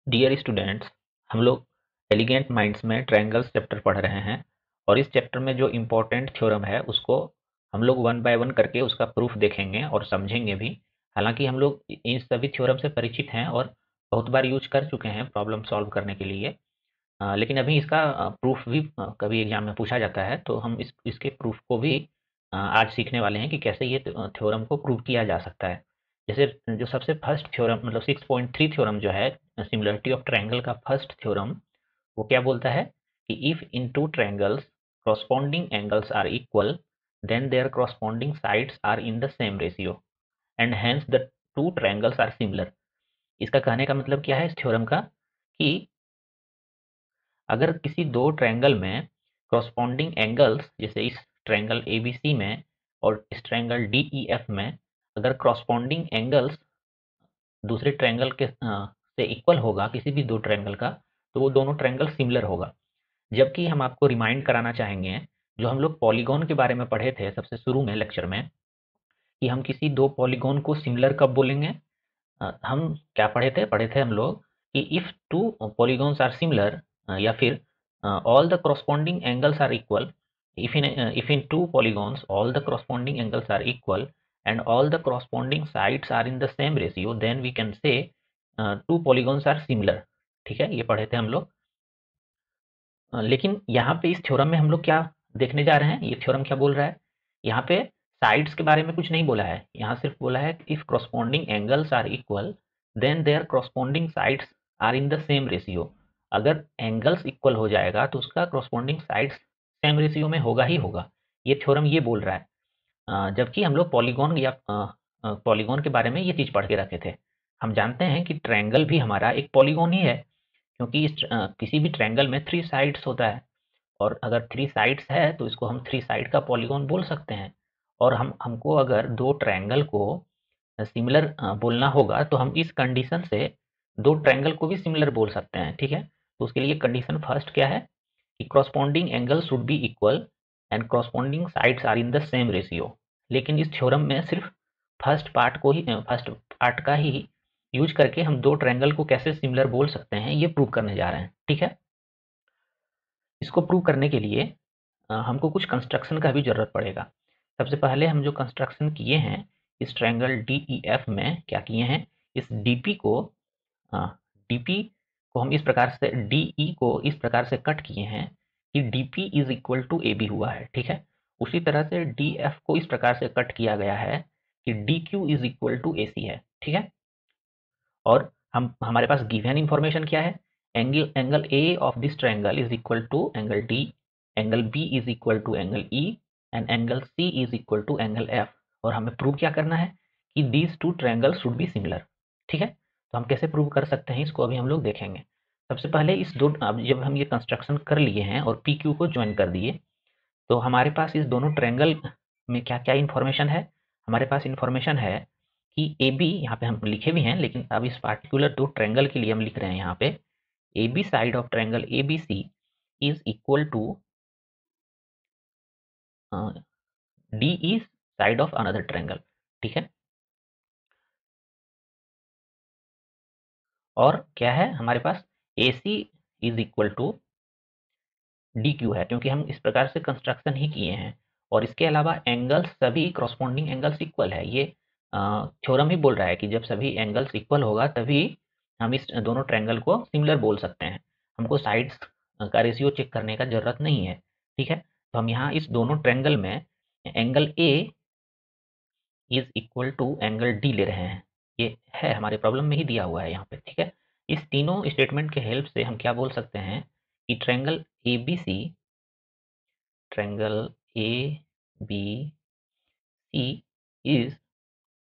Dear students, हम लोग elegant minds में ट्रायंगल्स चैप्टर पढ़ रहे हैं और इस चैप्टर में जो इम्पोर्टेंट थ्योरम है उसको हम लोग वन बाय वन करके उसका प्रूफ देखेंगे और समझेंगे भी। हालांकि हम लोग इन सभी थ्योरम से परिचित हैं और बहुत बार यूज कर चुके हैं प्रॉब्लम सॉल्व करने के लिए। लेकिन अभी इसका प्रूफ भी कभी एग्जाम में पूछा जाता है, तो हम इसके प्रूफ को भी आज सीखने वाले हैं कि कैसे ये थ्योरम को प्रूव किया जा सकता है। जैसे जो सबसे फर्स्ट थ्योरम मतलब 6.3 थ्योरम जो है सिमिलरिटी ऑफ ट्रायंगल का फर्स्ट थ्योरम, वो क्या बोलता है कि if in two triangles corresponding angles are equal, then their corresponding sides are in the same ratio and hence the two triangles are similar। इसका कहने का मतलब क्या है इस थ्योरम का कि अगर किसी दो ट्रायंगल में corresponding angles, जैसे इस ट्रायंगल ABC में और इस ट्रायंगल DEF में, अगर corresponding angles दूसरे ट्रायंगल के से इक्वल होगा किसी भी दो ट्रायंगल का, तो वो दोनों ट्रायंगल सिमिलर होगा। जबकि हम आपको रिमाइंड कराना चाहेंगे जो हम लोग पॉलीगॉन के बारे में पढ़े थे सबसे शुरू में लेक्चर में, कि हम किसी दो पॉलीगॉन को सिमिलर कब बोलेंगे। हम क्या पढ़े थे हम लोग कि if two polygons are similar, या फिर all the corresponding angles are equal, if in two polygons all the corresponding angles are equal and all the corresponding sides are in the same ratio, then we can say two polygons are similar। ठीक है, ये पढ़े थे हम लोग। लेकिन यहाँ पे इस थ्योरम में हम लोग क्या देखने जा रहे हैं, ये थ्योरम क्या बोल रहा है, यहाँ पे साइड्स के बारे में कुछ नहीं बोला है, यहाँ सिर्फ बोला है if corresponding angles are equal then their corresponding sides are in the same ratio. अगर एंगल्स इक्वल हो जाएगा तो उसका corresponding साइड्स सेम रेशियो में होगा ही होगा। ये थ्योरम ये बोल रहा है। जबकि हम लोग पॉलीगॉन या पॉलीगॉन के बारे में ये चीज पढ़ के रखे थे। हम जानते हैं कि ट्रायंगल भी हमारा एक पॉलीगॉन ही है, क्योंकि किसी भी ट्रायंगल में थ्री साइड्स होता है और अगर थ्री साइड्स है तो इसको हम थ्री साइड का पॉलीगॉन बोल सकते हैं। और हमको अगर दो ट्रायंगल को सिमिलर बोलना होगा तो हम इस कंडीशन से दो ट्रायंगल को भी सिमिलर बोल सकते हैं। ठीक है, तो उसके लिए कंडीशन फर्स्ट क्या है कि corresponding angle should be equal and corresponding sides are in the same ratio. लेकिन इस थ्योरम में सिर्फ फर्स्ट पार्ट का ही यूज करके हम दो ट्रायंगल को कैसे सिमिलर बोल सकते हैं ये प्रूव करने जा रहे हैं। ठीक है, इसको प्रूव करने के लिए हमको कुछ कंस्ट्रक्शन का भी जरूरत पड़ेगा। सबसे पहले हम जो कंस्ट्रक्शन किए हैं इस ट्रायंगल DEF में क्या किए हैं, इस डीपी को हम इस प्रकार से DE को इस प्रकार से कट किए हैं कि DP is equal to AB हुआ है। ठीक है, उसी तरह से DF को इस प्रकार से कट किया गया है कि DQ is equal to AC है। ठीक है, और हम हमारे पास गिवन इंफॉर्मेशन क्या है, angle A of this triangle is equal to angle D, angle B is equal to angle E and angle C is equal to angle F. और हमें प्रूव क्या करना है कि these two triangle should be similar. ठीक है, तो हम कैसे प्रूव कर सकते हैं इसको अभी हम लोग देखेंगे। सबसे पहले इस दो अब जब हम ये कंस्ट्रक्शन कर लिए हैं और पी क्यू को ज्वाइन कर दिए, तो हमारे पास इस दोनों ट्रायंगल में क्या क्या इंफॉर्मेशन है। हमारे पास इंफॉर्मेशन है कि ए बी, यहाँ पे हम लिखे भी हैं लेकिन अब इस पार्टिकुलर दो ट्रायंगल के लिए हम लिख रहे हैं यहाँ पे A B side of triangle A B C is equal to D E side of another triangle. ठीक है, और क्या है हमारे पास A C is equal to D Q है, क्योंकि हम इस प्रकार से कंस्ट्रक्शन ही किए हैं। और इसके अलावा एंगल्स सभी करॉस्पॉन्डिंग एंगल्स इक्वल है। ये थ्योरम ही बोल रहा है कि जब सभी एंगल्स इक्वल होगा तभी हम इस दोनों ट्रायंगल को सिमिलर बोल सकते हैं। हमको साइड्स का रेशियो चेक करने का जरूरत नहीं है। ठीक है, तो हम यहाँ इस दोनों ट्रायंगल में angle A is equal to angle D ले रहे हैं। ये है हमारे प्रॉब्लम में ही दिया हुआ है यहाँ पे। ठीक है, इस तीनों स्टेटमेंट के हेल्प से हम क्या बोल सकते हैं कि triangle A B C, triangle A B C is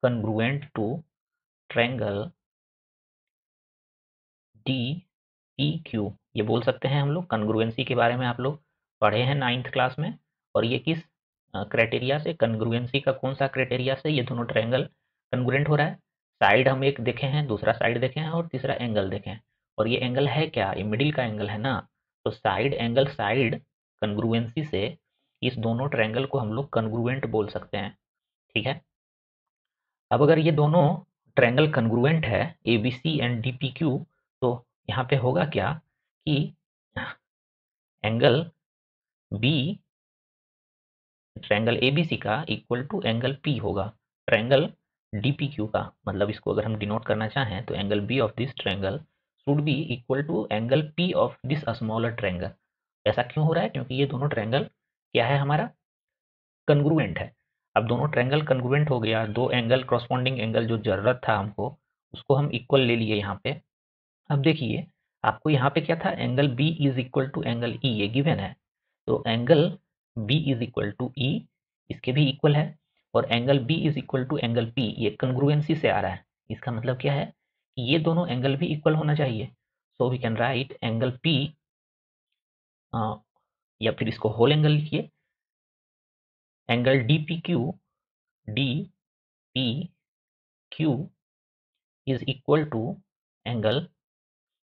congruent to triangle DEQ। ये बोल सकते हैं हम लोग। कन्ग्रुएंसी के बारे में आप लोग पढ़े हैं 9th क्लास में, और ये किस क्राइटेरिया से, कन्ग्रुएंसी का कौन सा क्राइटेरिया से ये दोनों ट्रायंगल कन्ग्रुएंट हो रहा है। साइड हम एक देखे हैं, दूसरा साइड देखे हैं और तीसरा एंगल देखे हैं। और ये एंगल है क्या, ये मिडिल का एंगल है ना। तो साइड एंगल साइड कन्ग्रुएंसी से इस दोनों ट्रायंगल को हम लोग कन्ग्रुएंट बोल सकते हैं। ठीक है, अब अगर ये दोनों ट्रायंगल कन्ग्रुएंट है A B C and D P Q, तो यहाँ पे होगा क्या कि एंगल बी ट्रायंगल एबीसी का इक्वल टू एंगल पी होगा ट्रायंगल डीपीक्यू का। मतलब इसको अगर हम डिनोट करना चाहें तो angle B of this triangle should be equal to angle P of this smaller triangle. ऐसा क्यों हो रहा है? क्योंकि ये दोनों ट्रायंगल क्या है, हमारा कन्ग्रुएंट है। अब दोनों ट्रायंगल कन्ग्रुएंट हो गया, दो एंगल क्रॉसपॉन्डिंग एंगल जो जरूरत था हमको उसको हम इक्वल ले लिए यहाँ पे। अब देखिए आपको यहाँ पे क्या था, angle B is equal to angle E, ये गिवन है। तो angle B is equal to E इसके भी इक्वल है, और angle B is equal to angle P ये कंग्रुएंसी से आ रहा है। इसका मतलब क्या है कि ये दोनों एंगल भी इक्वल होना चाहिए। So we can write angle P, या फिर इसको होल एंगल लिखिए, angle D P Q, D P Q is equal to angle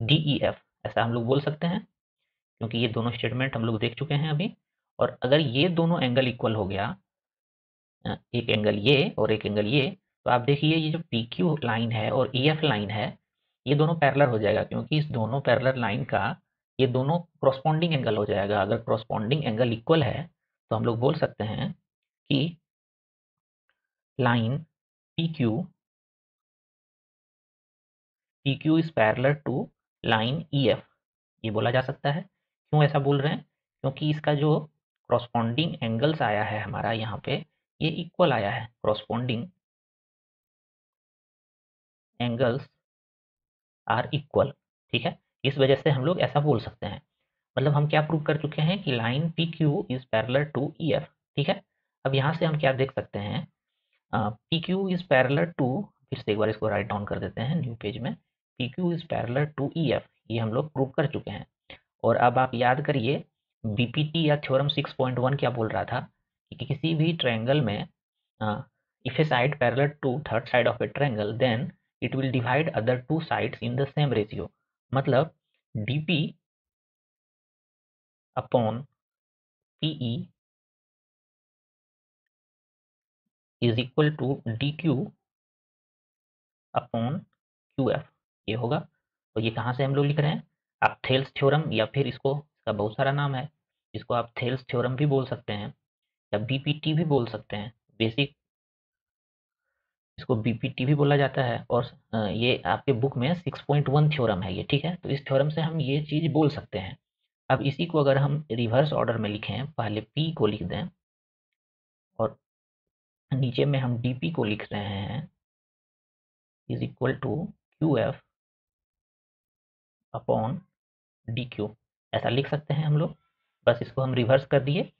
D E F. ऐसा हम लोग बोल सकते हैं क्योंकि ये दोनों स्टेटमेंट हम लोग देख चुके हैं अभी। और अगर ये दोनों एंगल इक्वल हो गया, एक एंगल ये और एक एंगल ये, तो आप देखिए ये जो पी क्यू लाइन है और ई एफ लाइन है ये दोनों पैरेलल हो जाएगा, क्योंकि इस दोनों पैरेलल लाइन का ये दोनों क्रॉसपॉन्डिंग एंगल हो जाएगा। अगर क्रॉसपॉन्डिंग एंगल इक्वल है तो हम लोग बोल सकते हैं कि line P Q is parallel to line E F, ये बोला जा सकता है। क्यों ऐसा बोल रहे हैं? क्योंकि इसका जो क्रॉसपॉन्डिंग एंगल्स आया है हमारा यहाँ पे ये इक्वल आया है, क्रॉसपॉन्डिंग एंगल्स आर इक्वल। ठीक है, इस वजह से हम लोग ऐसा बोल सकते हैं। मतलब हम क्या प्रूव कर चुके हैं कि line P Q is parallel to E F. ठीक है, अब यहाँ से हम क्या देख सकते हैं, P Q is parallel to, फिर से एक बार इसको राइट डाउन कर देते हैं न्यू पेज में, P Q is parallel to E F, ये हम लोग प्रूव कर चुके हैं। और अब आप याद करिए बीपीटी या थ्योरम 6.1 क्या बोल रहा था कि किसी भी ट्रायंगल में if a side parallel to third side of a triangle then it will divide other two sides in the same ratio. मतलब DP upon PE is equal to D Q upon Q F, ये होगा। तो ये कहाँ से हम लोग लिख रहे हैं, आप थेल्स थ्योरम, या फिर इसका बहुत सारा नाम है, इसको आप थेल्स थ्योरम भी बोल सकते हैं या बीपीटी भी बोल सकते हैं। बेसिक इसको बीपीटी भी बोला जाता है। और ये आपके बुक में 6.1 थ्योरम है ये। ठीक है, तो इस थ्योरम से हम ये चीज बोल सकते हैं। अब इसी को अगर हम रिवर्स ऑर्डर में लिखें, पहले पी को लिख दें और नीचे में हम डीपी को लिख रहे हैं is equal to Q F upon D Q, ऐसा लिख सकते हैं हम लोग। बस इसको हम रिवर्स कर दिए।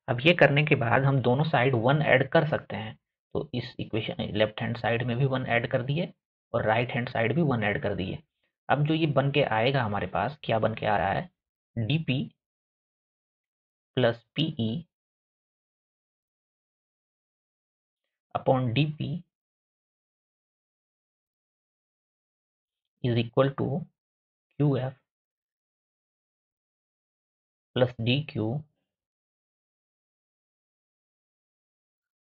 अब ये करने के बाद हम दोनों साइड 1 ऐड कर सकते हैं। तो इस इक्वेशन लेफ्ट हैंड साइड में भी 1 ऐड कर दिए और राइट हैंड साइड भी 1 ऐड कर दिए। अब जो ये बन के आएगा हमारे पास, क्या बन के आ रहा है, DP plus PE upon DP is equal to Q F plus D Q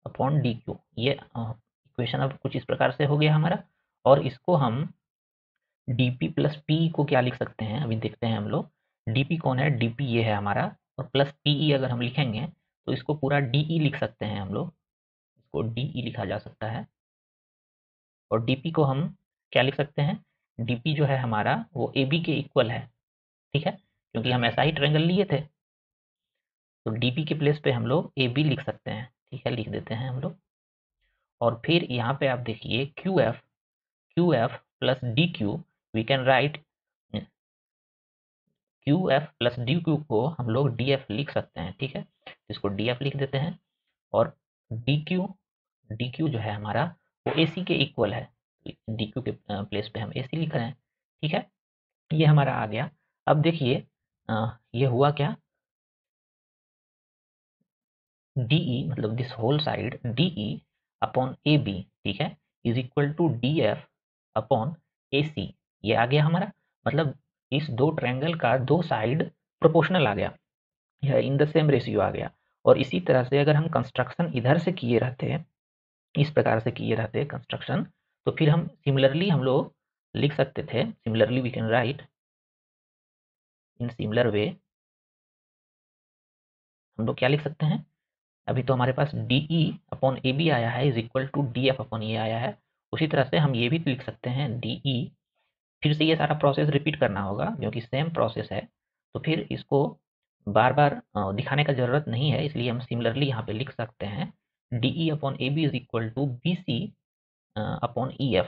upon D Q. ये इक्वेशन अब कुछ इस प्रकार से हो गया हमारा। और इसको हम डीपी प्लस पी को क्या लिख सकते हैं, अभी देखते हैं हम लोग। डीपी कौन है, डीपी ये है हमारा, और प्लस पीई अगर हम लिखेंगे तो इसको पूरा डीई लिख सकते हैं हम लोग, इसको डीई लिखा जा सकता है। और डीपी को हम क्या लिख सकते हैं, डीपी जो है हमारा वो ए बी के इक्वल है। ठीक है, क्योंकि हम ऐसा ही ट्रायंगल लिए थे, तो डीपी के प्लेस पे हम लोग ए बी लिख सकते हैं। ठीक है, लिख देते हैं हम लोग। और फिर यहाँ पे आप देखिए Q F plus D Q, we can write Q F plus D Q को हम लोग डी एफ लिख सकते हैं। ठीक है, इसको डी एफ लिख देते हैं। और डी क्यू जो है हमारा वो ए सी के इक्वल है, डी क्यू के प्लेस पे हम ए सी लिख रहे हैं। ठीक है, ये हमारा आ गया। अब देखिए ये हुआ क्या, डीई मतलब this whole side DE upon A B, ठीक है, is equal to D F upon A C, ये आ गया हमारा। मतलब इस दो ट्रायंगल का दो साइड प्रोपोर्शनल आ गया, या इन द सेम रेशियो आ गया। और इसी तरह से अगर हम कंस्ट्रक्शन इधर से किए रहते, इस प्रकार से किए रहते कंस्ट्रक्शन, तो फिर हम सिमिलरली हम लोग लिख सकते थे, similarly we can write in similar way हम लोग क्या लिख सकते हैं, अभी तो हमारे पास DE अपॉन AB आया है is equal to DF upon A आया है, उसी तरह से हम ये भी लिख सकते हैं DE, फिर से ये सारा प्रोसेस रिपीट करना होगा क्योंकि सेम प्रोसेस है, तो फिर इसको बार बार दिखाने का जरूरत नहीं है, इसलिए हम सिमिलरली यहाँ पे लिख सकते हैं DE upon AB is equal to BC upon EF,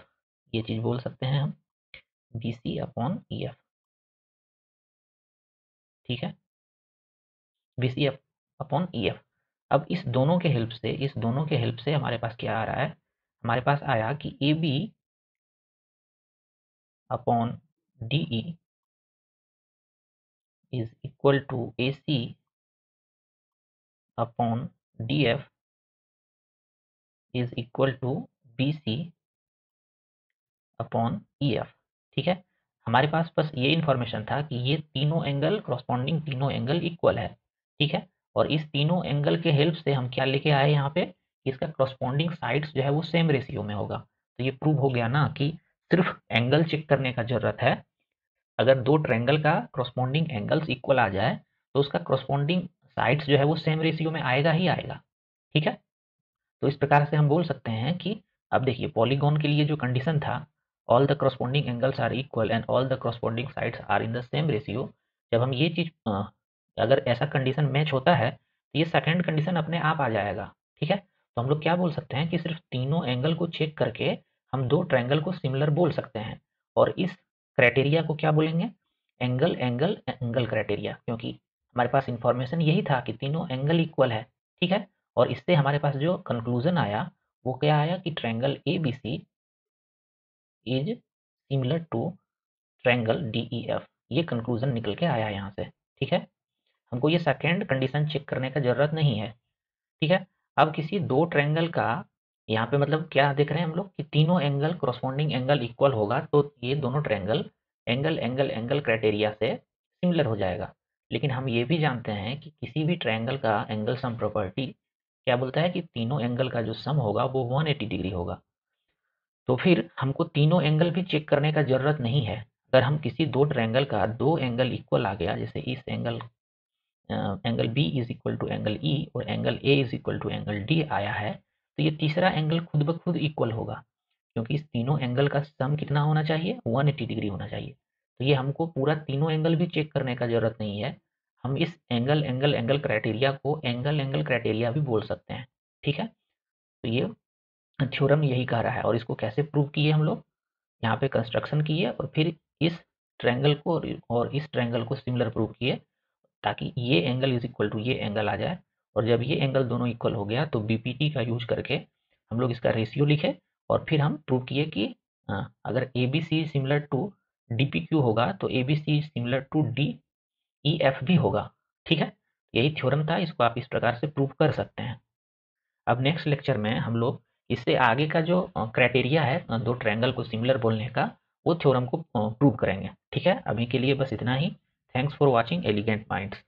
ये चीज बोल सकते हैं हम BC अपॉन EF, ठीक है, BC अपॉन EF। अब इस दोनों के हेल्प से हमारे पास क्या आ रहा है, हमारे पास आया कि AB upon DE is equal to AC upon DF is equal to BC upon EF, ठीक है। हमारे पास बस ये इन्फॉर्मेशन था कि ये तीनों एंगल करस्पॉन्डिंग तीनों एंगल इक्वल है, ठीक है, और इस तीनों एंगल के हेल्प से हम क्या लेके आए यहाँ पे, इसका करस्पॉन्डिंग साइड्स जो है वो सेम रेशियो में होगा। तो ये प्रूव हो गया ना कि सिर्फ एंगल चेक करने का जरूरत है, अगर दो ट्रायंगल का करस्पॉन्डिंग एंगल्स इक्वल आ जाए तो उसका करस्पॉन्डिंग साइड्स जो है वो सेम रेशियो में आएगा ही आएगा, ठीक है। तो इस प्रकार से हम बोल सकते हैं कि अब देखिए पॉलीगॉन के लिए जो कंडीशन था, all the corresponding angles are equal and all the corresponding sides are in the same ratio, जब हम ये चीज अगर ऐसा कंडीशन मैच होता है तो ये सेकंड कंडीशन अपने आप आ जाएगा, ठीक है। तो हम लोग क्या बोल सकते हैं कि सिर्फ तीनों एंगल को चेक करके हम दो ट्रायंगल को सिमिलर बोल सकते हैं, और इस क्राइटेरिया को क्या बोलेंगे, एंगल एंगल एंगल क्राइटेरिया, क्योंकि हमारे पास इंफॉर्मेशन यही था कि तीनों एंगल इक्वल है, ठीक है। और इससे हमारे पास जो कंक्लूजन आया वो क्या आया कि triangle ABC is similar to triangle DEF, ये कंक्लूजन निकल के आया यहाँ से, ठीक है। हमको ये सेकेंड कंडीशन चेक करने का जरूरत नहीं है, ठीक है। अब किसी दो ट्रायंगल का यहाँ पे मतलब क्या देख रहे हैं हम लोग कि तीनों एंगल करस्पॉन्डिंग एंगल इक्वल होगा तो ये दोनों triangle angle angle angle criteria से सिमिलर हो जाएगा। लेकिन हम ये भी जानते हैं कि किसी भी ट्रायंगल का एंगल सम प्रॉपर्टी क्या बोलता है कि तीनों एंगल का जो सम होगा वो 180 डिग्री होगा। तो फिर हमको तीनों एंगल भी चेक करने का जरूरत नहीं है। अगर हम किसी दो ट्रायंगल का दो एंगल इक्वल आ गया, जैसे इस angle B is equal to angle E और angle A is equal to angle D आया है, तो ये तीसरा एंगल खुद ब खुद इक्वल होगा, क्योंकि इस तीनों एंगल का सम कितना होना चाहिए, 180 डिग्री होना चाहिए। तो ये हमको पूरा तीनों एंगल भी चेक करने का जरूरत नहीं है, हम इस एंगल एंगल एंगल क्राइटेरिया को एंगल एंगल क्राइटेरिया भी बोल सकते हैं, ठीक है। तो ये थ्योरम यही कह रहा है, और इसको कैसे प्रूव किए हम लोग, यहाँ पे कंस्ट्रक्शन किए और फिर इस ट्रायंगल को और इस ट्रायंगल को सिमिलर प्रूव किए, ताकि ये एंगल इज इक्वल टू ये एंगल आ जाए, और जब ये एंगल दोनों इक्वल हो गया तो बीपीटी का यूज करके हम लोग इसका रेशियो लिखे, और फिर हम प्रूव किए कि अगर A B C similar to D P Q होगा तो A B C similar to D E F भी होगा, ठीक है। यही थ्योरम था, इसको आप इस प्रकार से प्रूव कर सकते हैं। अब नेक्स्ट लेक्चर में हम लोग इससे आगे का जो क्राइटेरिया है दो ट्रायंगल को सिमिलर बोलने का, वो थ्योरम को प्रूव करेंगे, ठीक है। अभी के लिए बस इतना ही। Thanks for watching elegant minds.